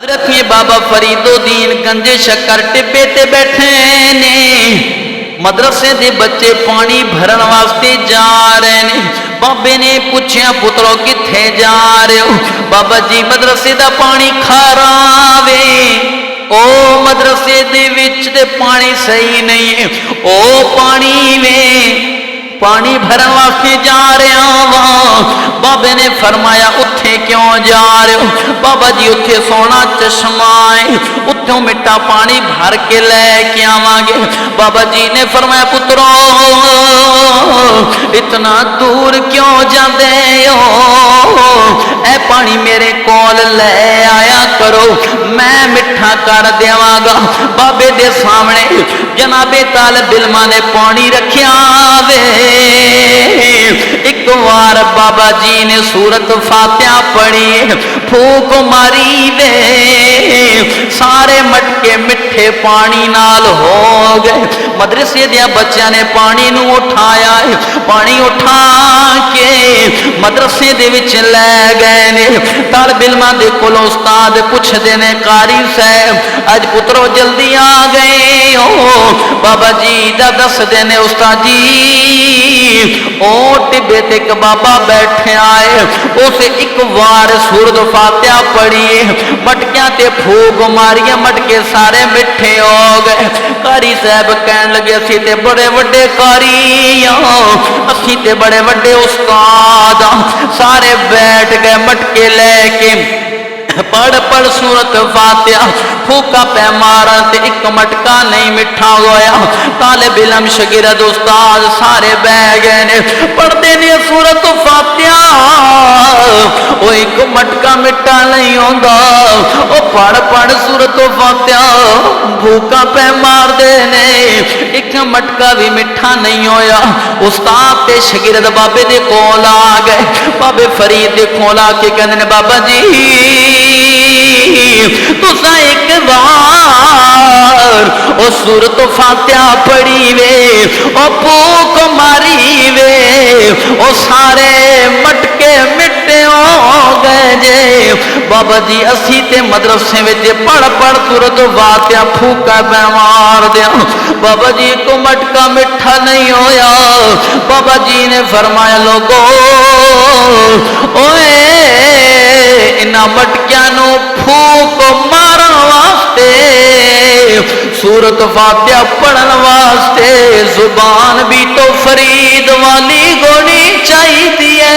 रखिए बाबा फरीदुद्दीन गंजे शक्कर टिब्बे ते बैठे ने। मदरसे दे बच्चे पानी भरन वास्ते जा रहे ने। बाबे ने पूछया पुत्रो किथे जा रहे हो? बाबा जी मदरसे दा पानी खारा वे। ओ मदरसे दे विच ते पानी सही नहीं है। ओ पानी वे पानी भरन वास्ते जा रहा वा। बाबे ने फरमाया उत्थे क्यों जा रहे हो? बाबा जी उत्थे सोना चश्मा है, उत्थों मिठा पानी भर के लेके आवांगे। बाबा जी ने फरमाया पुत्रो इतना दूर क्यों जाते हो? ए पानी मेरे कोल ले आया करो, मैं मिठा कर देवांगा। बाबे दे सामने जनाबे तालिब इल्मा ने पानी रखिया वे। एक बार बाबा जी ने सूरत फातिहा पढ़ी, फूक मारी वे, सारे मटके मिठे पानी नाल हो गए। मदरसे दिया बच्चों ने पानी नू उठाया, पानी उठा के मदरसे दे विच ले गए ने। तालिब इल्मां दे कोलों उस्ताद पुछदे ने कारी साहब अज पुत्रो जल्दी आ गए हो? बाबा जी दा दसदे ने उस्ताद जी ओ टिब्बे ते एक बाबा बैठे आए, उसे एक बार सूरत फातिहा पढ़ी, मटकियां ते फूक मारिया, मटके सारे मिठे हो गए। कारी साहब कहन लगे असी ते बड़े वड्डे कारी असी ते बड़े वड्डे उस्ताद। सारे बैठ गए मटके लेके, पढ़ पढ़ सूरत फातिहा, फूका पै मारा ते एक मटका नहीं मिठा होया। तालिब इल्म शागिर्द उस्ताद सारे बह गए ने, पढ़ते ने सूरत फातिहा, ओ एक मटका मिठा नहीं होंदा। ओ पढ़ पढ़ सूरत फातिहा, फूका पै मार दे ने, एक मटका भी मिठा नहीं होया। उस्ताद ते शागिर्द बाबे दे कोल आ गए। बाबे फरीद दे कोल आके कहंदे ने बाबा जी तुसा एक बार ओ सूरत फातिहा पढ़ी वे, ओ फूक मारी वे, ओ सारे मटके मिठे हो गए जे। बाबा जी असी ते मदरसे विच पढ़ पढ़ सूरत फातिहा फूका पै मार दिया, बाबा जी को मटका मिठा नहीं होया। बाबा जी ने फरमाया लोगो ओए इन्हां मटकियां नू फूक मारन वास्ते, सूरत फातिहा पढ़न वास्ते जुबान भी तो फरीद वाली होनी चाहिए।